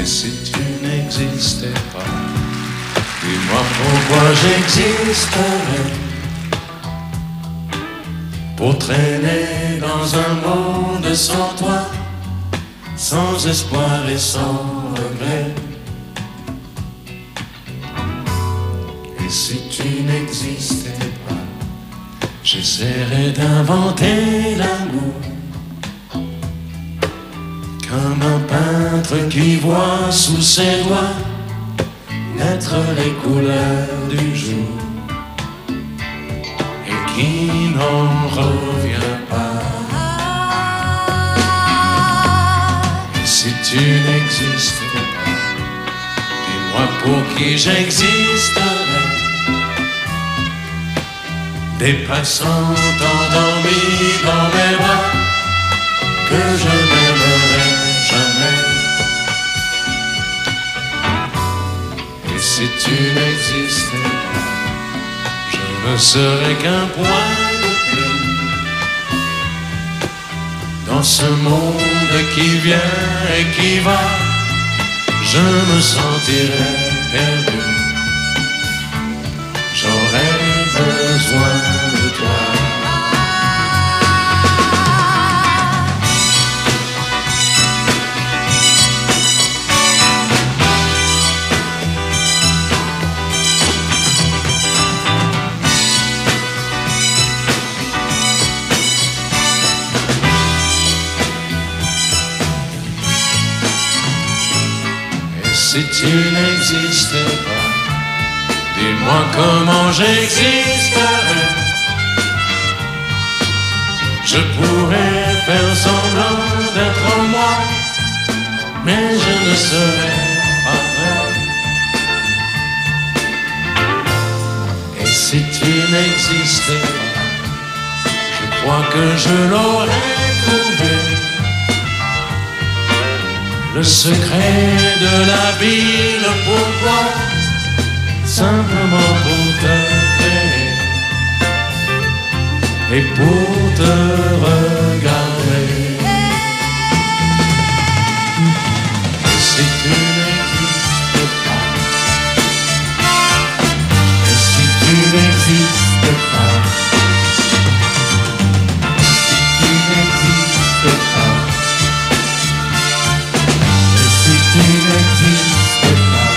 Et si tu n'existais pas, dis-moi pourquoi j'existerais. Pour traîner dans un monde sans toi, sans espoir et sans regret. Et si tu n'existais pas, j'essaierais d'inventer l'amour, comme un peintre qui voit sous ses doigts naître les couleurs du jour et qui n'en revient pas. Et si tu n'existais pas, dis-moi pour qui j'existerais. Des passants endormis dans mes bras que je n'aimerais jamais. Et si tu n'existais pas, je ne serais qu'un point de plus dans ce monde qui vient et qui va. Je me sentirais perdu. J'aurais besoin de toi. Et si tu n'existais pas, dis-moi comment j'existerais. Je pourrais faire semblant d'être moi, mais je ne serais pas vrai. Et si tu n'existais pas, je crois que je l'aurais trouvé. Le secret de la vie, le pourquoi, simplement pour te créer et pour te regarder. Et si tu n'existes pas, et si tu n'existes pas, si tu n'existes pas, et si tu n'existes pas.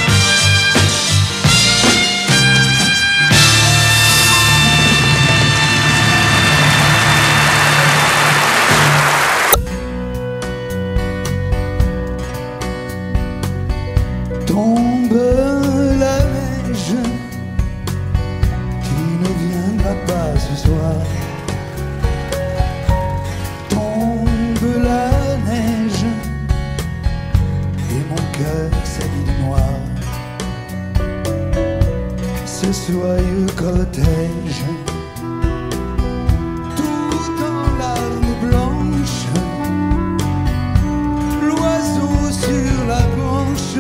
Tombe la neige, tu ne viendras pas ce soir. Tombe la neige, et mon cœur s'habille de noir. Ce soyeux cortège, tout en larmes blanches, l'oiseau sur la branche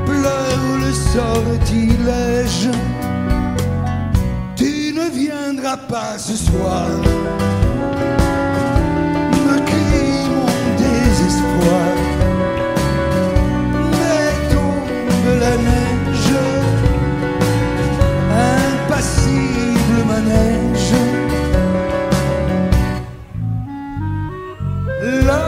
pleure le sortilège. Tu ne viendras pas ce soir, me crie mon désespoir. Mais tombe la neige, impassible manège. La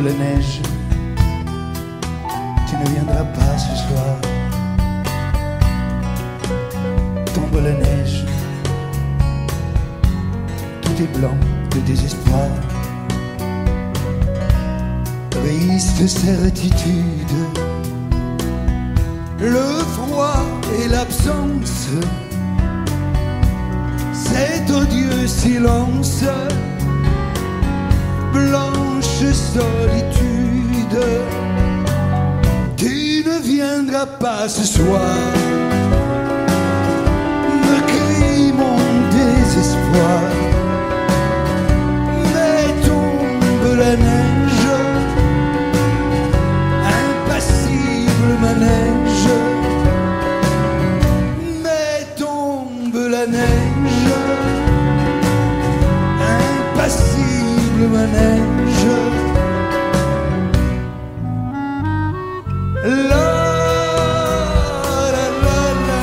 la neige, tu ne viendras pas ce soir. Tombe la neige, tout est blanc de désespoir. Triste certitude, le froid et l'absence, cet odieux silence, blanche solitude. Tu ne viendras pas ce soir, me crie mon désespoir. Mais tombe neige. La la la la.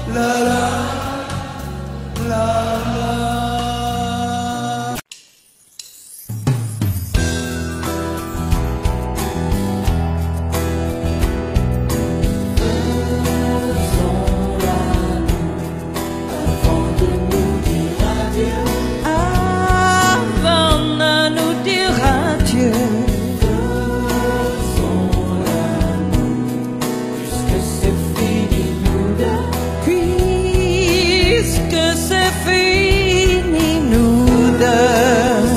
La la la la. La la la. La la la la la. Avant de nous dire adieu, puisque c'est fini nous deux,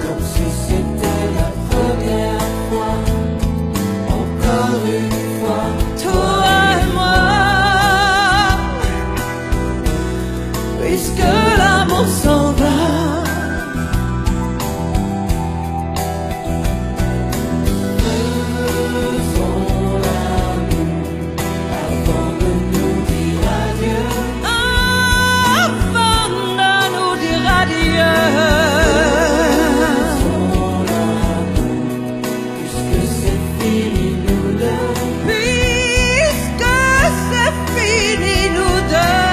Comme si c'était la première fois, encore une fois. toi et moi, puisque l'amour s'en va. Avant de nous dire adieu, Puisque c'est fini nous deux, puisque c'est fini nous deux,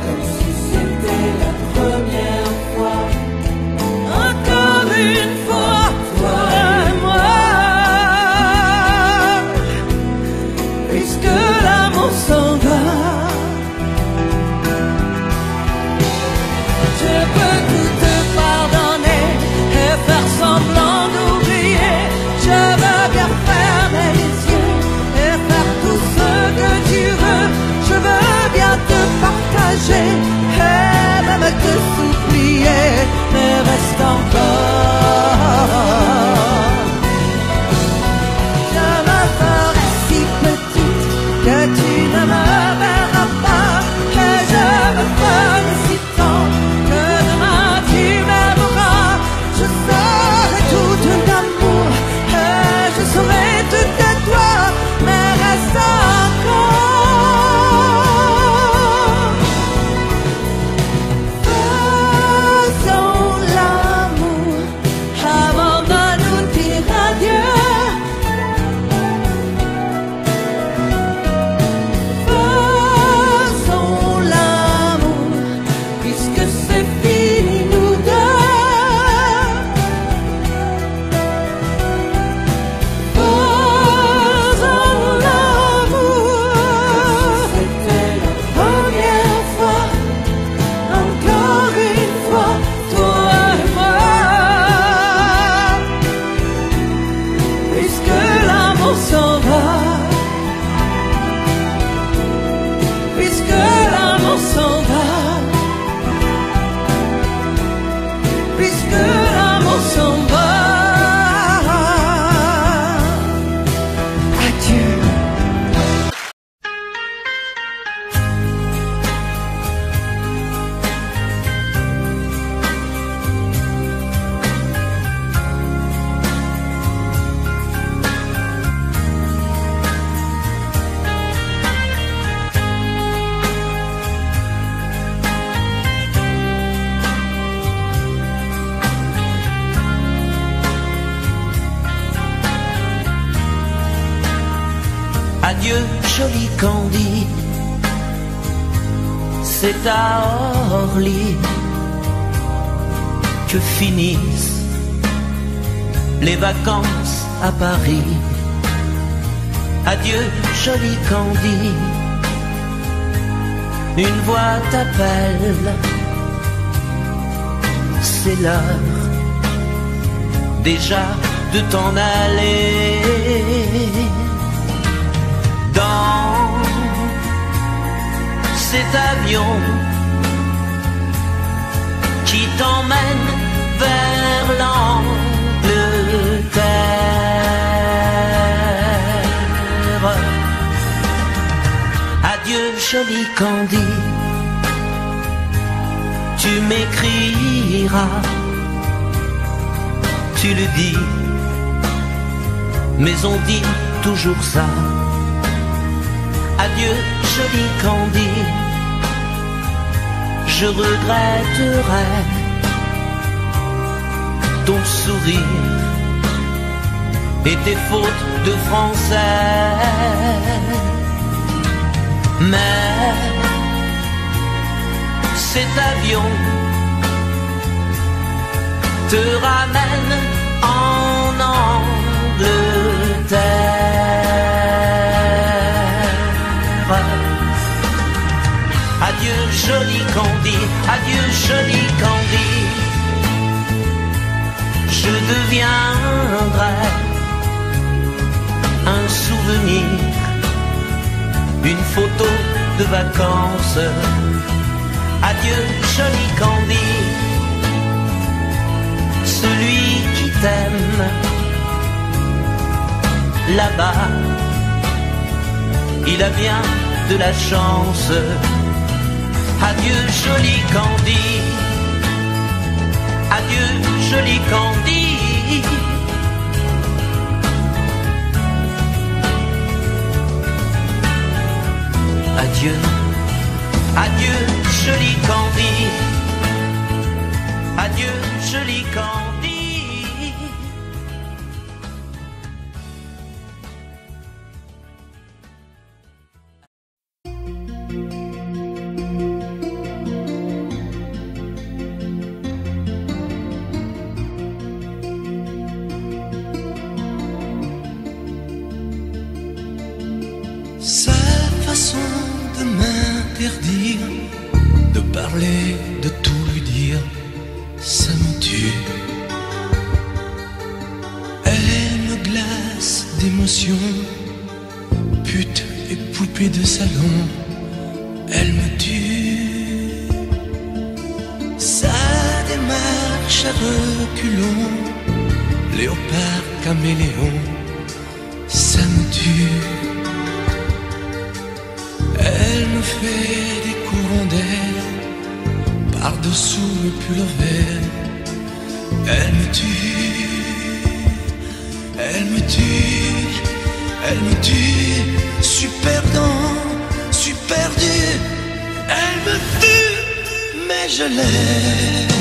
comme si c'était la première fois. encore une fois, toi et moi, puisque l'amour s'en va. Je peux tout te pardonner et faire semblant d'oublier. Je veux bien fermer les yeux et faire tout ce que tu veux. Je veux bien te partager et même te supplier, mais reste encore. Je me ferai si petite que tu ne me verras pas, et je me ferai si tendre que demain tu m'aimeras. Je serai tout d'amour et je serai tout à toi, mais reste encore. Faisons l'amour avant de nous dire adieu. Faisons l'amour puisque c'est fini nous deux. Faisons l'amour, C'était la première fois, encore une fois, toi et moi, puisque l'amour s'en va, puisque l'amour s'en va, puisque l'amour s'en va. Adieu. Adieu, joli Candy, c'est à Orly que finissent les vacances à Paris. Adieu, joli Candy, une voix t'appelle, c'est l'heure déjà de t'en aller dans cet avion qui t'emmène vers l'Angleterre. Adieu joli Candy, tu m'écriras, tu le dis, mais on dit toujours ça. Adieu joli Candy, je regretterai ton sourire et tes fautes de français. Mais cet avion te ramène en Angleterre. Adieu joli Candy, adieu joli Candy, je deviendrai un souvenir, une photo de vacances. Adieu joli Candy, celui qui t'aime là-bas, il a bien de la chance. Adieu joli Candy, adieu joli Candy. Adieu, adieu joli Candy, adieu joli Candy. Sa façon de m'interdire de parler, de tout lui dire, ça me tue. Elle me glace d'émotion, pute et poupée de salon, elle me tue. Sa démarche à reculons, léopard caméléon, ça me tue. Elle me fait des courants d'air par-dessous le pull vert. Elle me tue, elle me tue, elle me tue. Suis perdant, suis perdu. Elle me tue, mais je l'aime.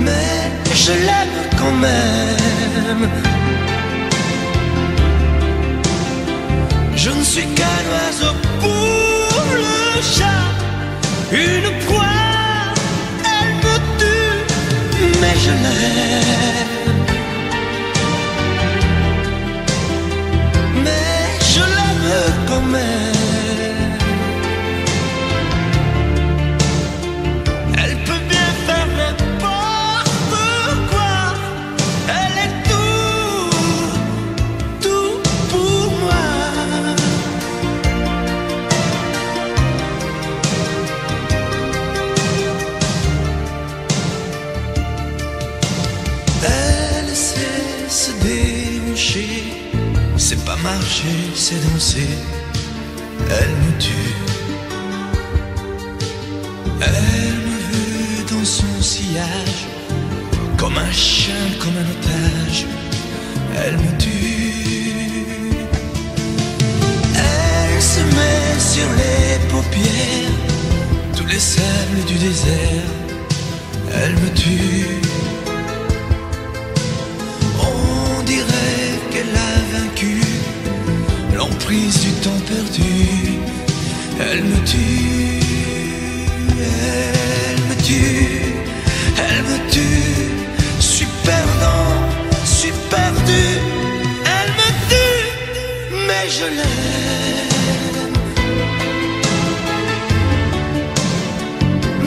Mais je l'aime quand même. Je ne suis qu'un oiseau pour le chat, une proie, elle me tue, mais je l'aime. Mais je l'aime quand même. Elle peut bien faire n'importe quoi, elle est tout pour moi. C'est pas marcher, c'est danser. Elle me tue. Elle me veut dans son sillage, comme un chien, comme un otage. Elle me tue. Elle se met sur les paupières tous les sables du désert. Elle me tue. On dirait qu'elle a vaincu l'emprise du temps perdu. Elle me tue, elle me tue, elle me tue. Suis perdant, suis perdu. Elle me tue, mais je l'aime.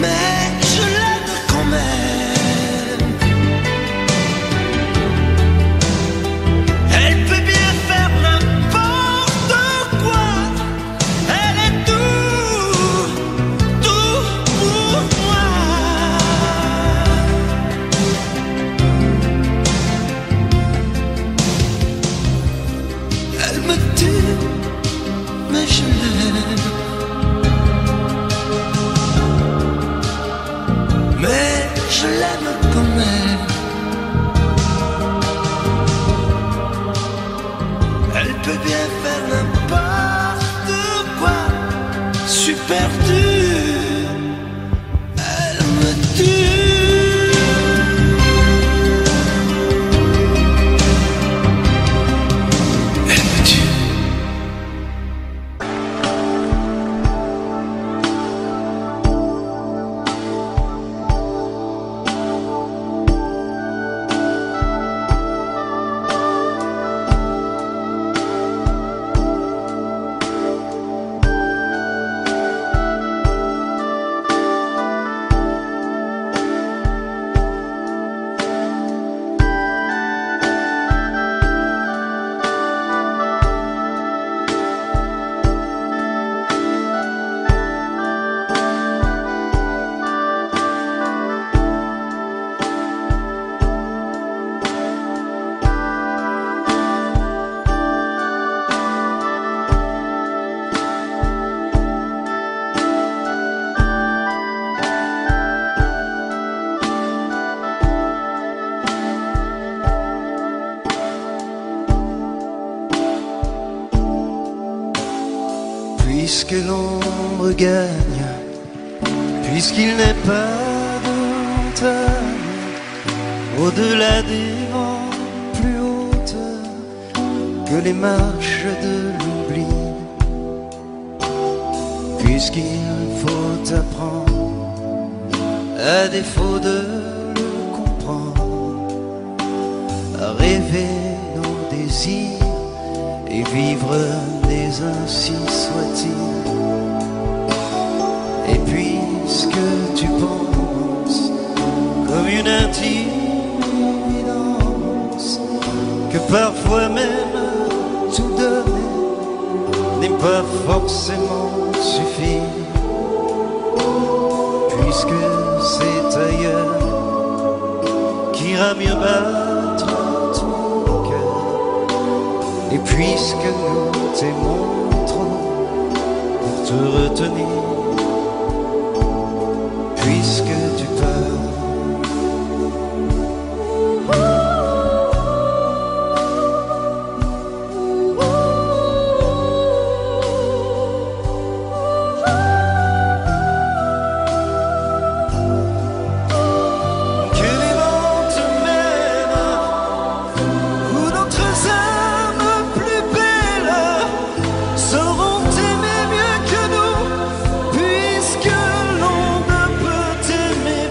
Mais je l'aime quand même. je l'aime quand même. Elle peut bien faire n'importe quoi, super dur, elle me tue. Elle me tue. Puisque l'ombre gagne, puisqu'il n'est pas de montagne au-delà des vents plus hautes que les marches de l'oubli, puisqu'il faut apprendre, à défaut de le comprendre, à rêver nos désirs et vivre des ainsi soit-il. Et puisque tu penses comme une intime évidence que parfois même tout donner n'est pas forcément suffire, puisque c'est ailleurs qu'ira mieux battre ton cœur, et puisque nous t'aimons trop pour te retenir, puisque tu peurs. Puisque l'on ne peut t'aimer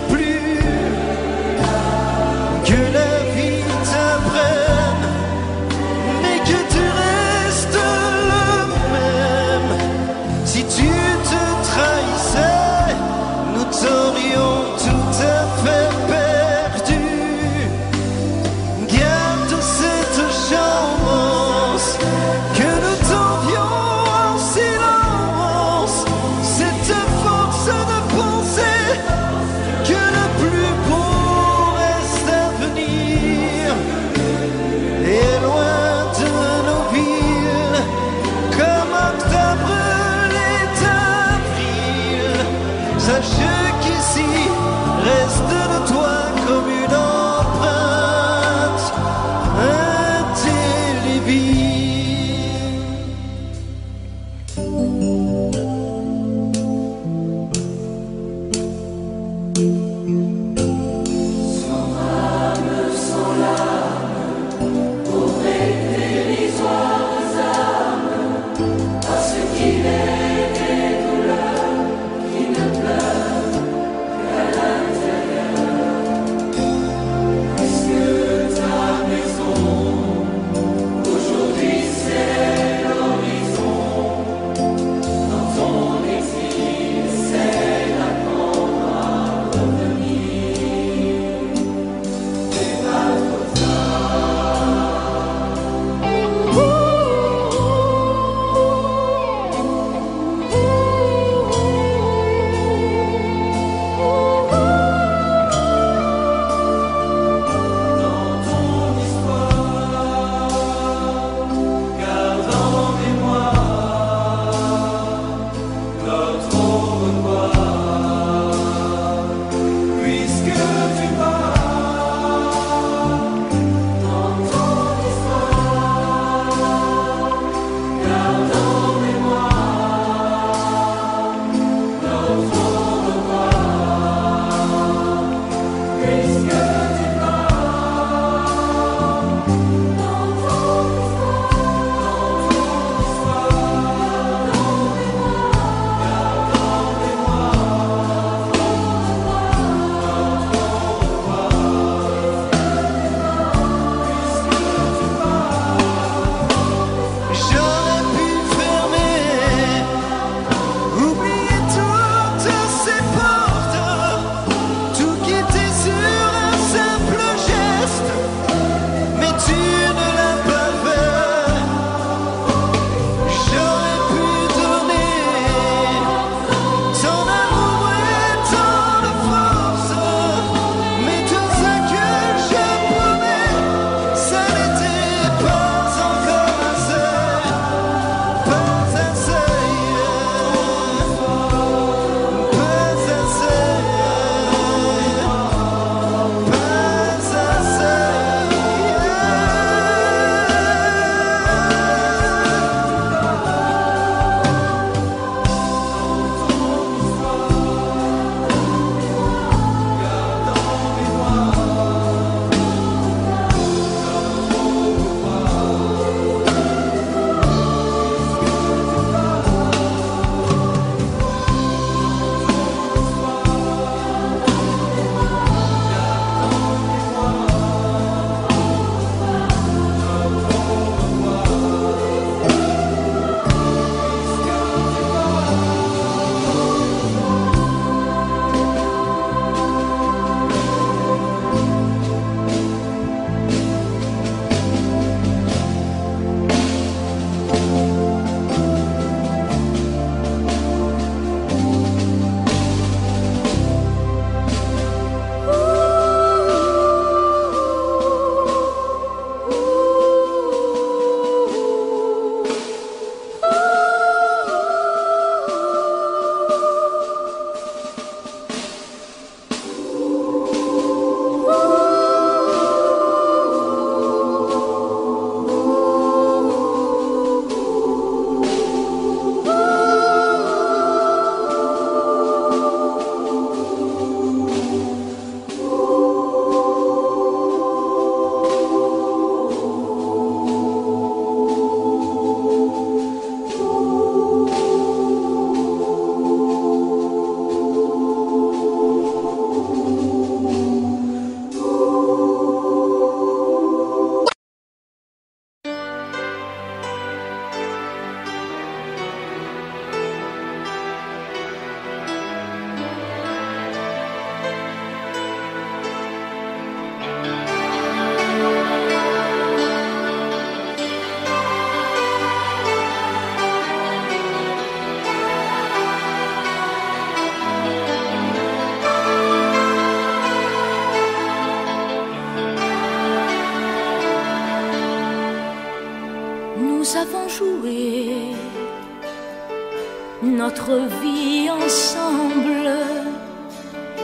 notre vie ensemble.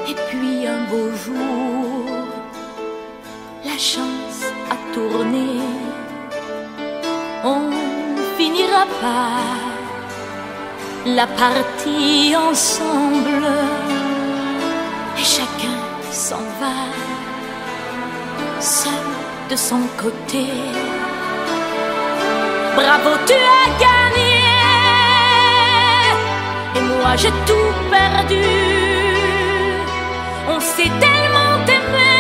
Et puis un beau jour, la chance a tourné. On finira par la partie ensemble. Et chacun s'en va, seul de son côté. Bravo, tu as gagné. Et moi j'ai tout perdu. On s'est tellement aimé,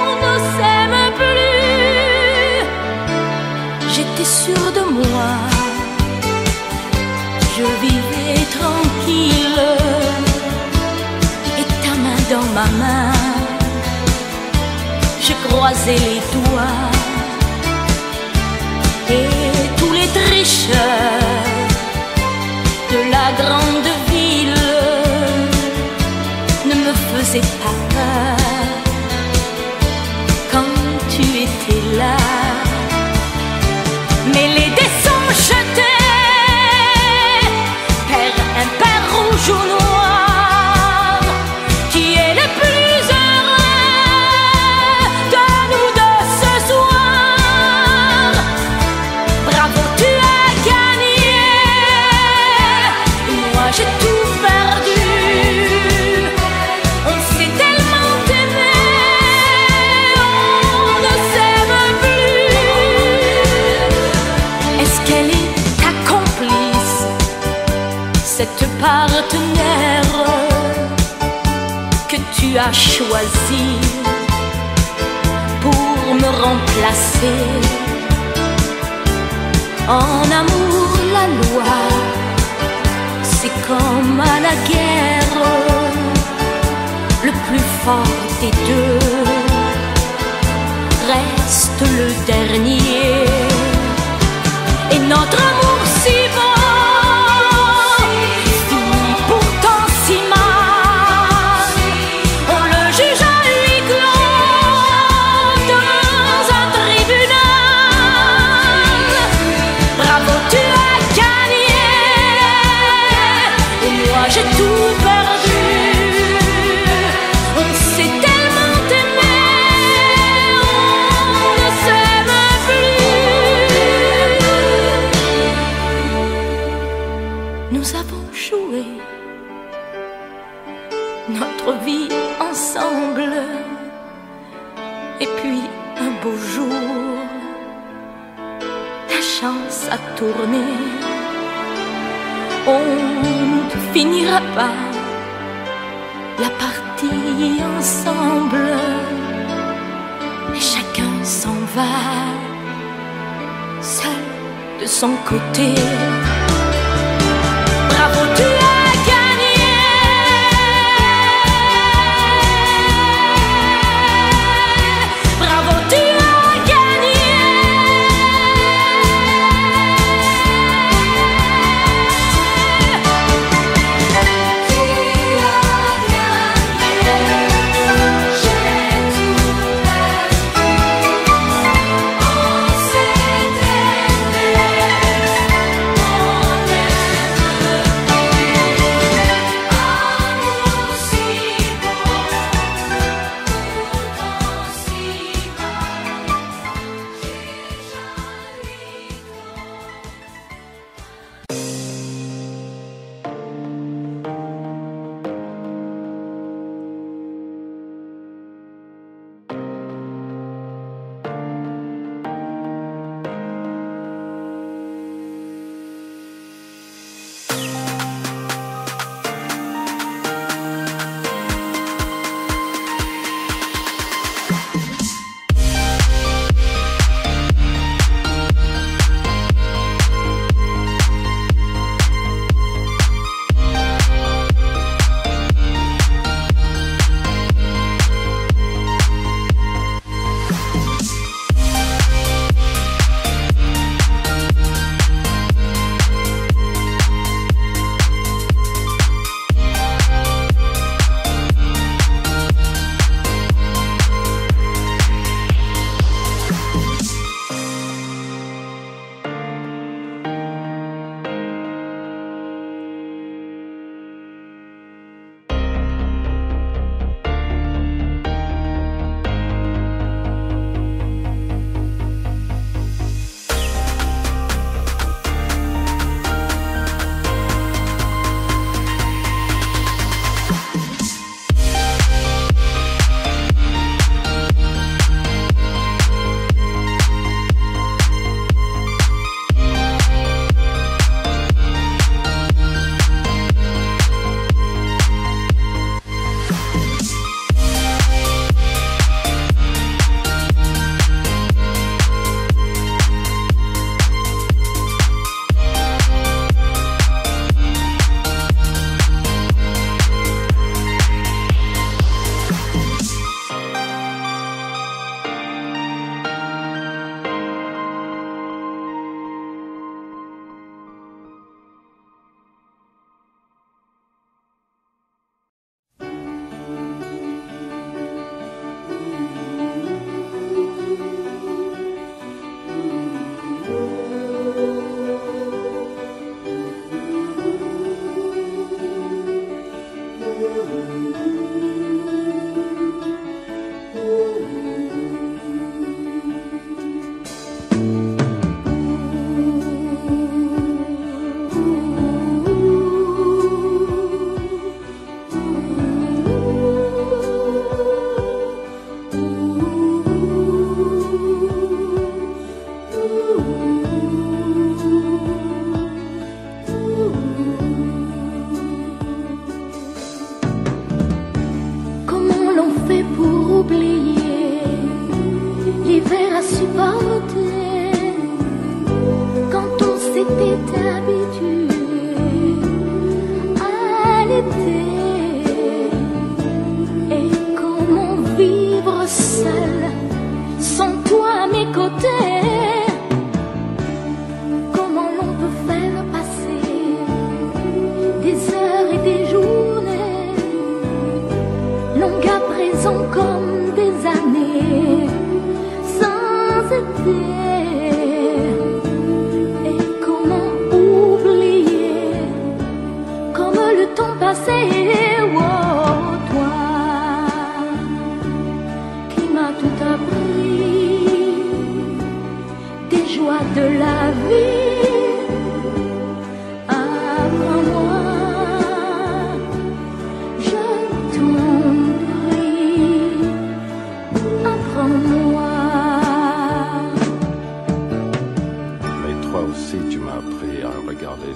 on ne s'aime plus. J'étais sûre de moi, je vivais tranquille. Et ta main dans ma main, je croisais les doigts. Et tous les tricheurs de la grande ville ne me faisaient pas peur quand tu étais là. Mais les dés sont jetés, père impair, rouge ou noir, qui est le plus heureux de nous deux ce soir. Bravo, tu as gagné. Moi j'ai tout perdu. On s'est tellement aimé, on ne s'aime plus. Est-ce qu'elle est ta complice, cette partenaire que tu as choisi pour me remplacer? En amour, la loi, c'est comme à la guerre, le plus fort des deux reste le dernier. Et notre amour si beau finit pourtant si mal. On le juge à huis clos dans un tribunal. Bravo, tu as gagné. Et moi j'ai tout perdu. On s'est tellement aimé, on ne s'aime plus. Nous avons joué notre vie ensemble. Et puis un beau jour, la chance a tourné. On ne finira pas la partie ensemble. Et chacun s'en va, seul de son côté. Bravo, tu as gagné. Bravo, tu as gagné. On s'est aimé, on qu'à présent comme des années sans été. Et comment oublier comme le temps passé, oh, toi qui m'as tout appris des joies de la vie.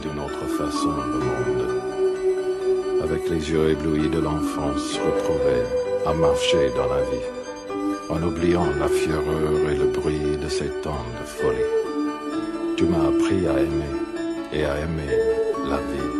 D'une autre façon le monde, avec les yeux éblouis de l'enfance retrouvée, à marcher dans la vie, en oubliant la fureur et le bruit de ces temps de folie. Tu m'as appris à aimer et à aimer la vie.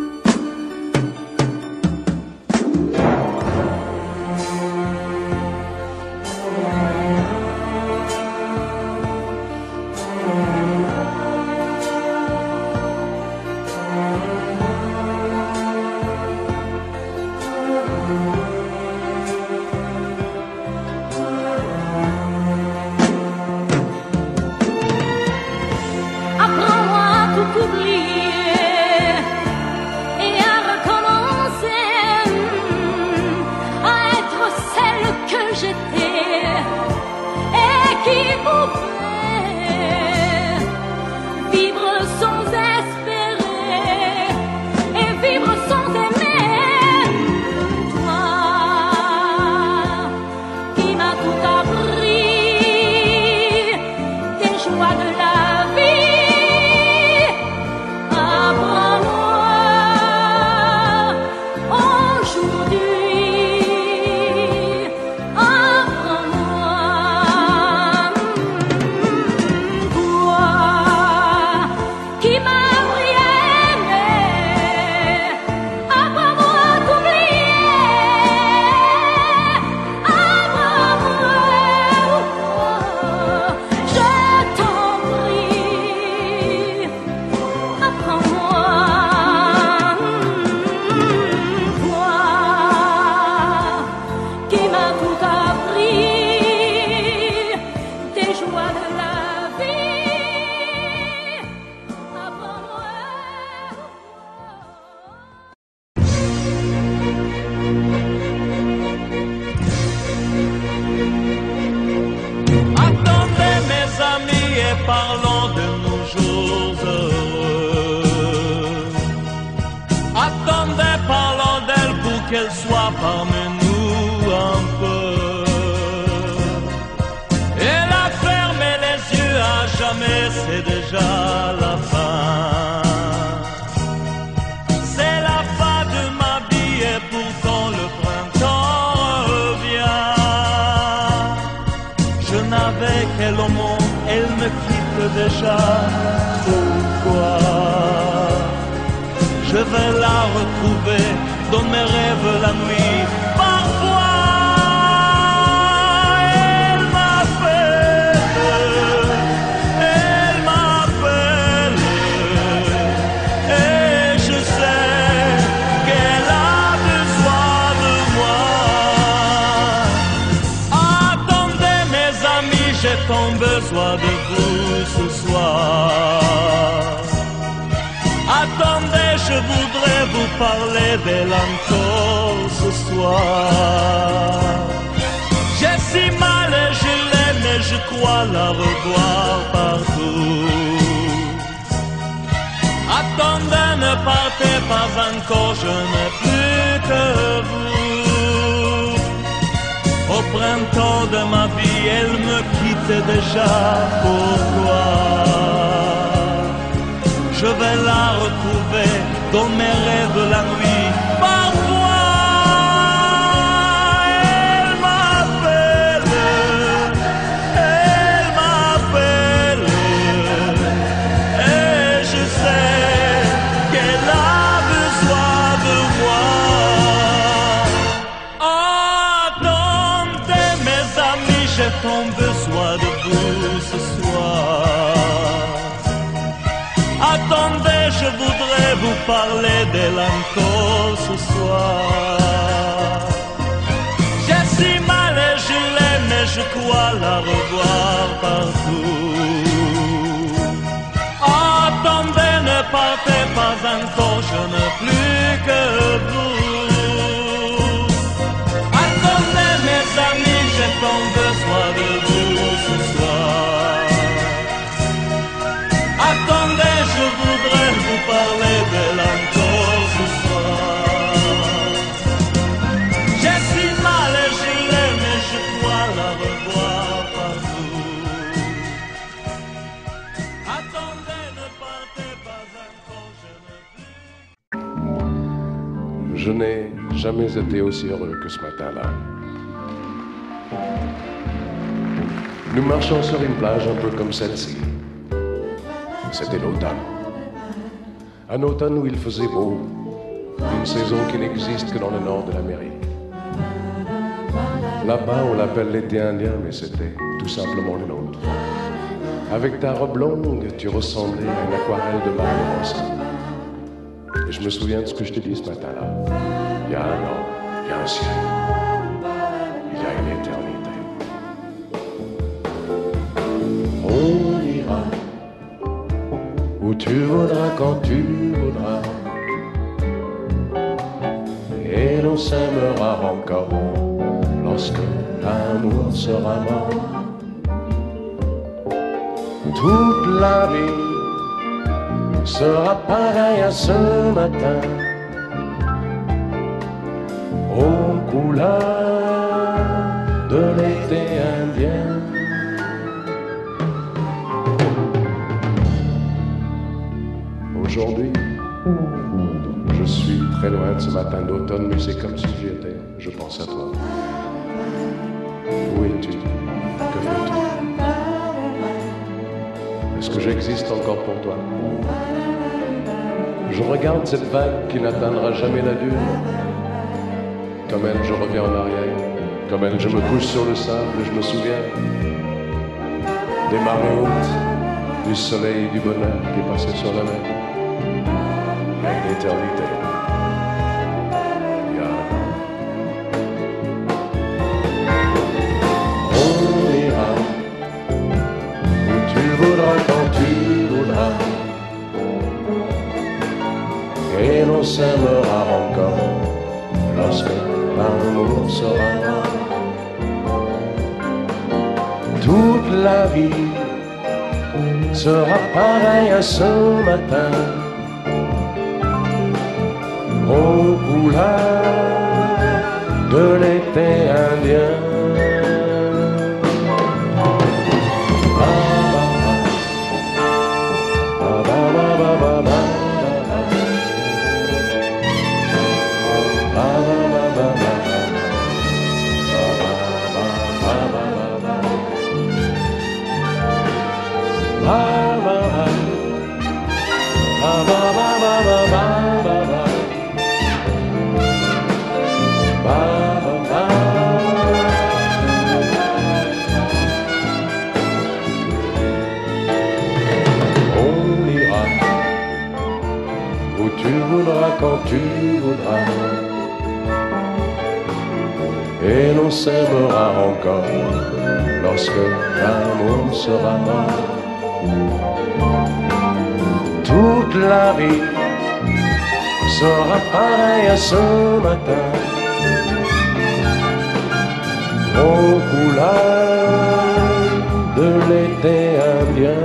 Parlons de nos jours heureux. Attendez, parlons d'elle pour qu'elle soit parmi nous un peu. Elle a fermé les yeux à jamais, c'est déjà la fin. C'est la fin de ma vie et pourtant le printemps revient. Je n'avais qu'elle au monde, elle me quitte déjà. Pourquoi? Je vais la retrouver dans mes rêves la nuit. Parfois elle m'appelle, et je sais qu'elle a besoin de moi. Attendez mes amis, j'ai tant besoin de vous ce soir. Attendez, je voudrais vous parler d'elle encore ce soir. J'ai si mal et je l'aime et je crois la revoir partout. Attendez, ne partez pas encore, je n'ai plus que vous. Au printemps de ma vie, elle me quitte déjà. Pourquoi? Je vais la retrouver dans mes rêves la nuit. Parfois elle m'appelle, et je sais qu'elle a besoin de moi. Attendez mes amis, j'ai tant besoin de vous ce soir. Attendez, je voudrais vous parler d'elle encore ce soir. J'ai si je crois la revoir partout. Attendez, ne partez pas encore, je n'ai plus que vous. Attendez mes amis, j'ai tant besoin de vous ce soir. Attendez, je voudrais vous parler d'elle encore ce soir. J'ai si mal et je l'aime et je crois la revoir partout. Attendez, ne partez pas encore, je ne plus. Je n'ai jamais été aussi heureux que ce matin-là. Nous marchions sur une plage un peu comme celle-ci. C'était l'automne. Un automne où il faisait beau, une saison qui n'existe que dans le nord de l'Amérique. Là-bas, on l'appelle l'été indien, mais c'était tout simplement le nôtre. Avec ta robe longue, tu ressemblais à une aquarelle de Barbarossa. Et je me souviens de ce que je t'ai dit ce matin-là. Il y a un an, il y a un ciel, il y a une éternité. On ira où tu voudras, quand tu voudras, et l'on s'aimera encore lorsque l'amour sera mort. Toute la vie sera pareille à ce matin, aux couleurs de l'été indien. Aujourd'hui, je suis très loin de ce matin d'automne, mais c'est comme si j'y étais. Je pense à toi. Où es-tu? Que fais-tu? Est-ce que j'existe encore pour toi? Je regarde cette vague qui n'atteindra jamais la dune. Comme elle, je reviens en arrière. Comme elle, je me couche sur le sable et je me souviens des marées hautes, du soleil et du bonheur qui passaient sur la mer. Il y a une éternité. Il y a un an. On ira où tu voudras, quand tu voudras, et l'on s'aimera encore lorsque l'amour sera mort. Toute la vie sera pareille à ce matin, aux couleurs de l'été indien. Quand tu voudras, et l'on s'aimera encore lorsque l'amour sera mort. Toute la vie sera pareille à ce matin, aux couleurs de l'été indien.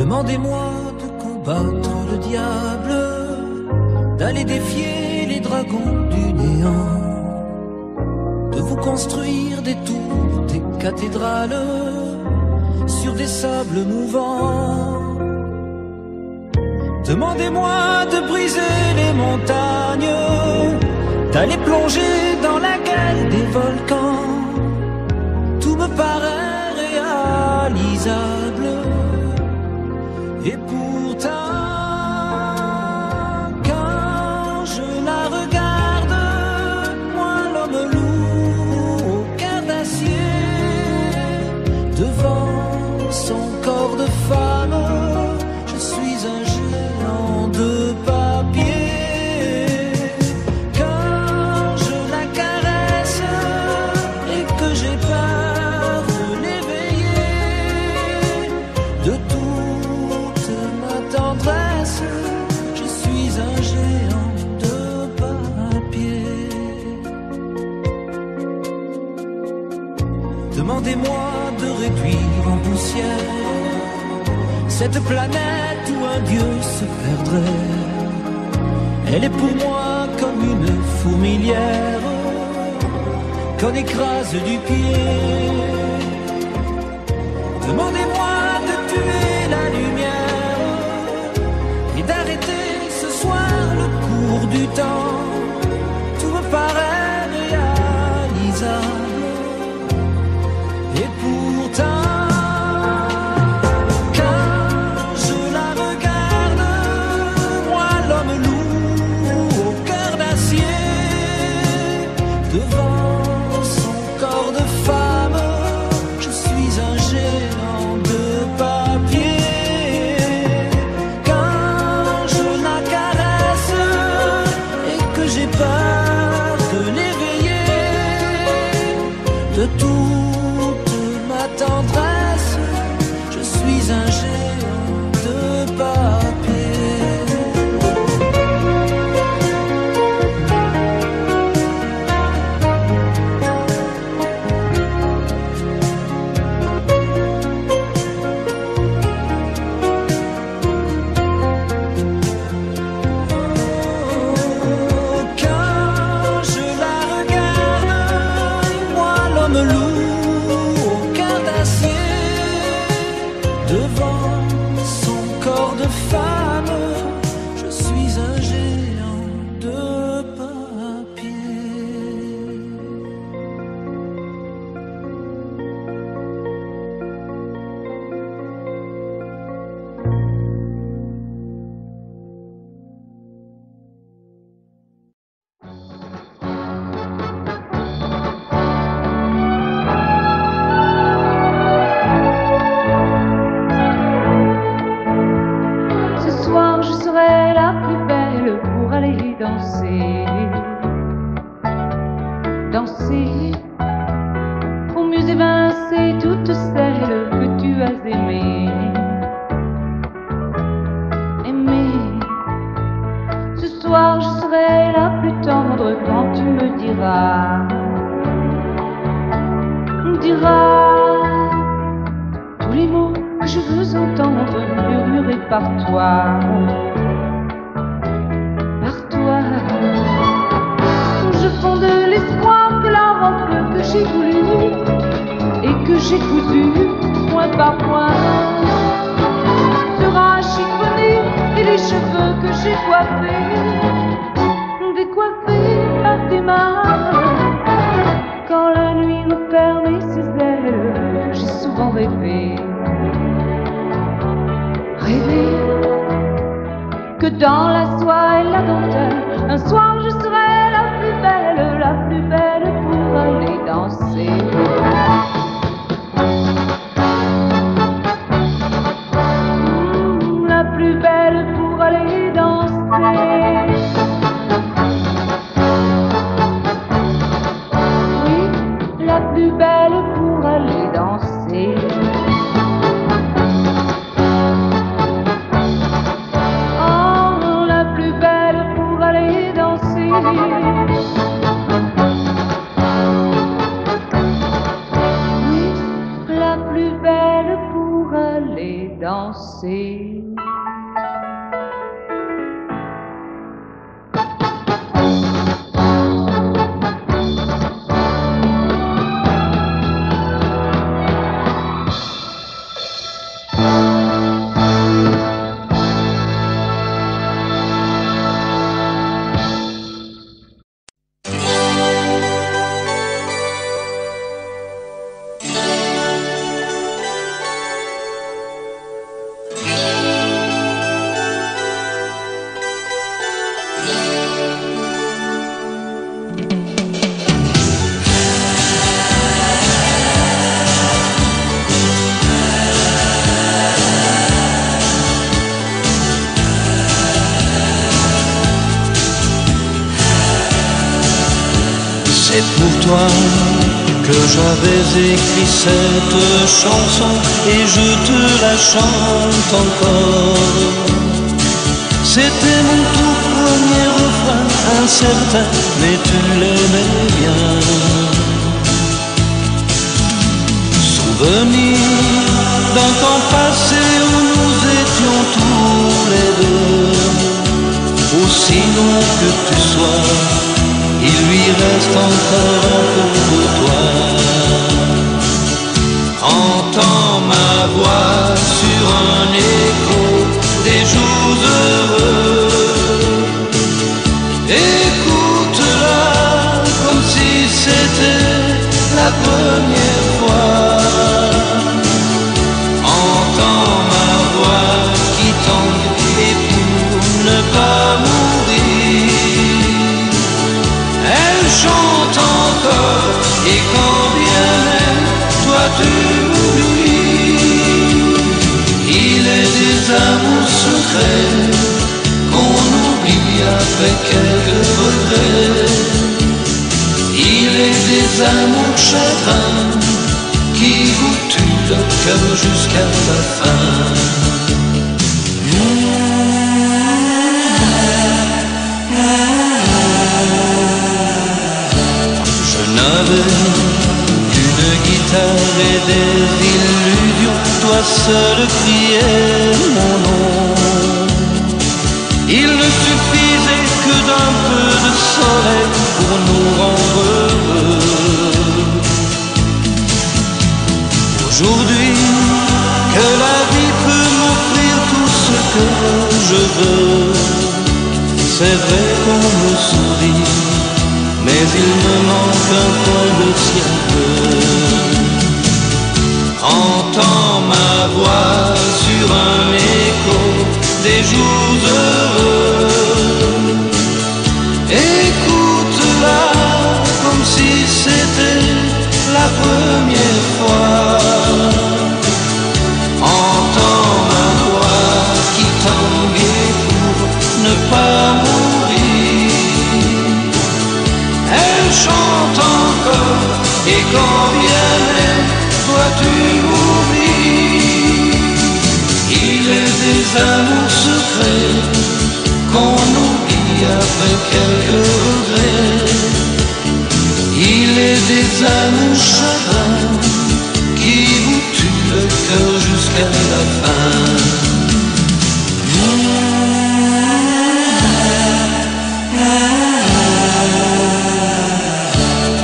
Demandez-moi de combattre le diable, d'aller défier les dragons du néant, de vous construire des tours, des cathédrales sur des sables mouvants. Demandez-moi de briser les montagnes, d'aller plonger dans la gueule des volcans. Tout me paraît réalisable. Et pourtant, quand je la regarde, moi l'homme lourd au cœur d'acier, devant son corps de femme, je suis un géant de papier. Quand je la caresse et que j'ai peur de l'éveiller, de toute ma tendresse, je suis un géant de papier. Demandez-moi de réduire en poussière cette planète où un dieu se perdrait. Elle est pour moi comme une fourmilière qu'on écrase du pied. Demandez-moi de tuer la lumière et d'arrêter ce soir le cours du temps. Tout me paraît réalisable. Et pourtant, devant son corps de femme, je suis un géant de papier. Quand je la caresse et que j'ai peur de l'éveiller, de toute ma tendresse, je suis un géant de papier. Devant son corps de femme, je suis un géant de papier. Danser, pour mieux évincer toutes celles que tu as aimées. Aimer, ce soir je serai la plus tendre quand tu me diras tous les mots que je veux entendre murmurés par toi. Je fonde l'espoir que la robe que j'ai voulue et que j'ai cousue point par point sera chiffonnée, et les cheveux que j'ai coiffés, décoiffés par tes mains. Quand la nuit me permet ses ailes, j'ai souvent rêvé que dans la soie et la dentelle, un soir je serai la plus belle pour aller danser. La plus belle pour aller danser. Oui, la plus belle pour aller danser. Oh, la plus belle pour aller danser. danser. C'est pour toi que j'avais écrit cette chanson et je te la chante encore. C'était mon tout premier refrain, incertain, mais tu l'aimais bien. Souvenir d'un temps passé où nous étions tous les deux. Aussi loin que tu sois, il lui reste encore un peu de toi. Entends ma voix sur un écho des jours heureux. Écoute-la comme si c'était la première fois. Entends ma voix qui tangue et pour ne pas mourir, elle chante encore, et quand bien même toi tu m'oublies, il est des amours secrets qu'on oublie après quelques regrets. Il est des amours chagrins qui vous tuent le cœur jusqu'à la fin. Une guitare et des illusions, toi seul criais mon nom. Il ne suffisait que d'un peu de soleil pour nous rendre heureux. Aujourd'hui, que la vie peut m'offrir tout ce que je veux, c'est vrai qu'on me sourit, mais il me manque un coin de ciel bleu. Entends ma voix sur un écho des jours heureux. Écoute-la comme si c'était la première fois. Entends ma voix qui tangue pour ne pas mourir. Elle chante encore, et quand bien même toi tu m'oublies, il est des amours secrets qu'on oublie après quelques regrets. Il est des amours chagrins qui vous tuent le cœur jusqu'à la fin.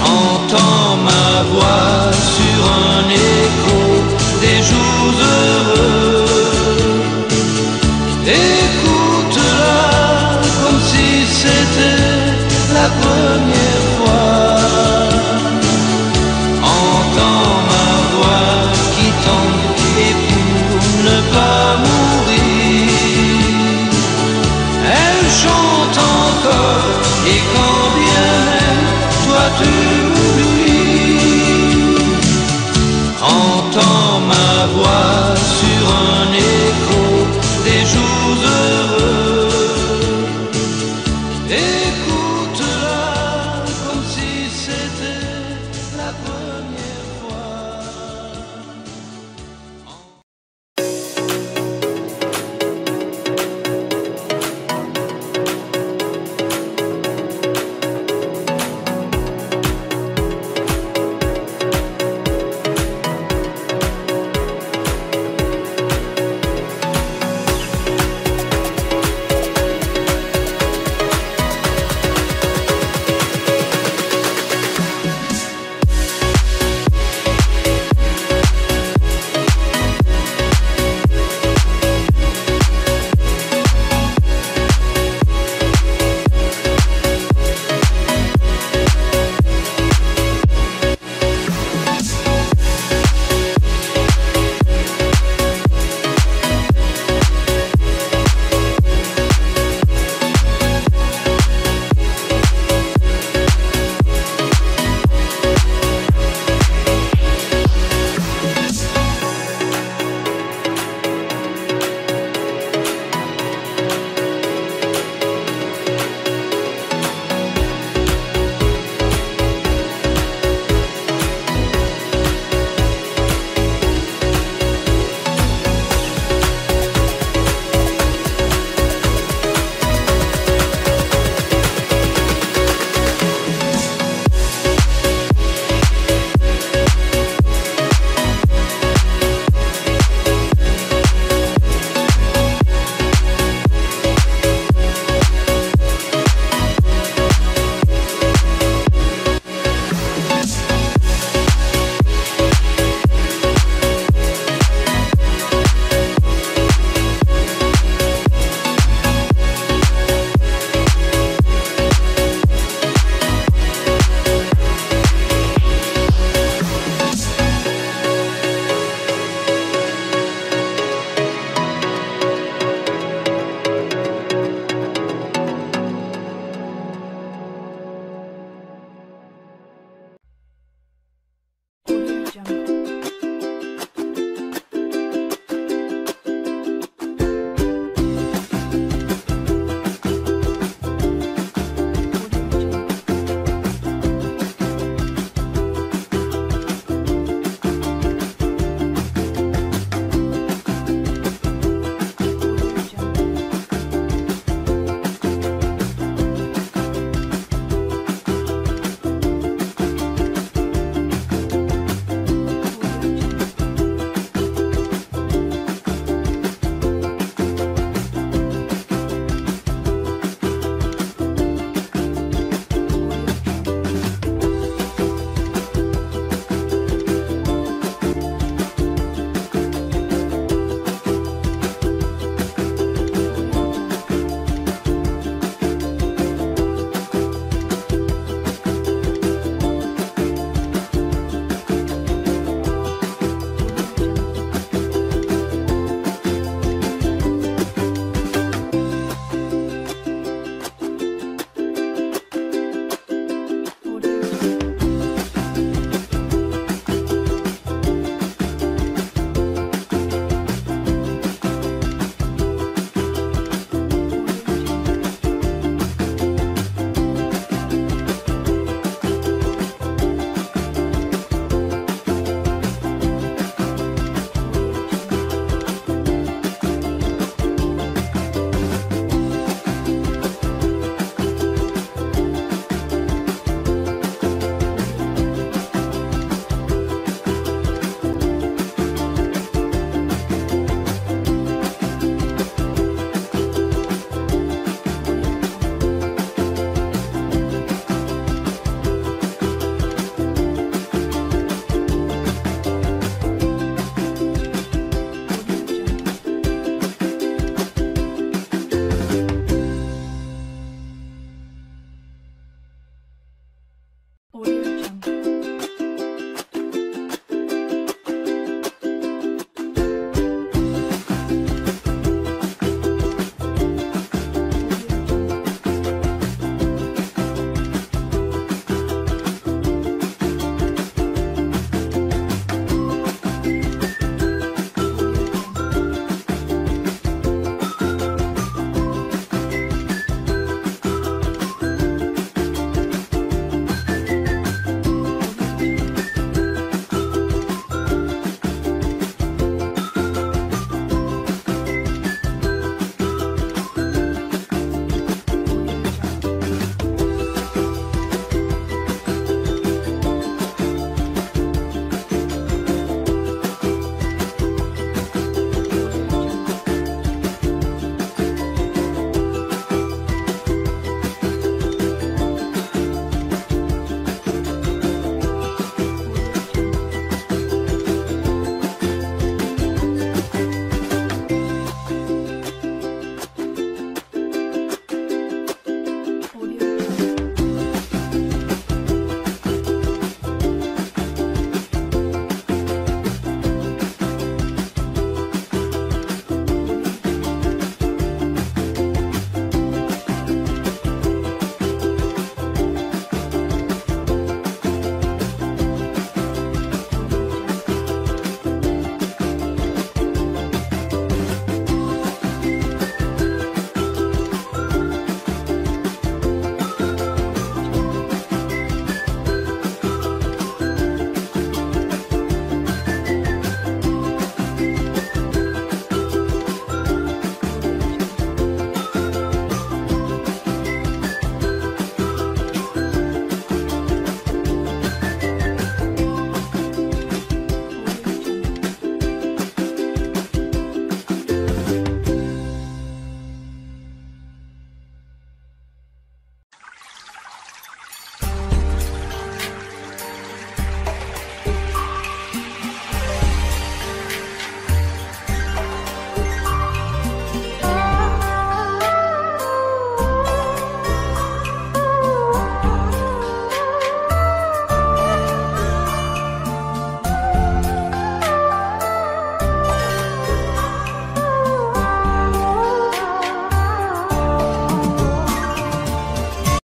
Entends ma voix sur un écho des jours heureux. Écoute-la comme si c'était la première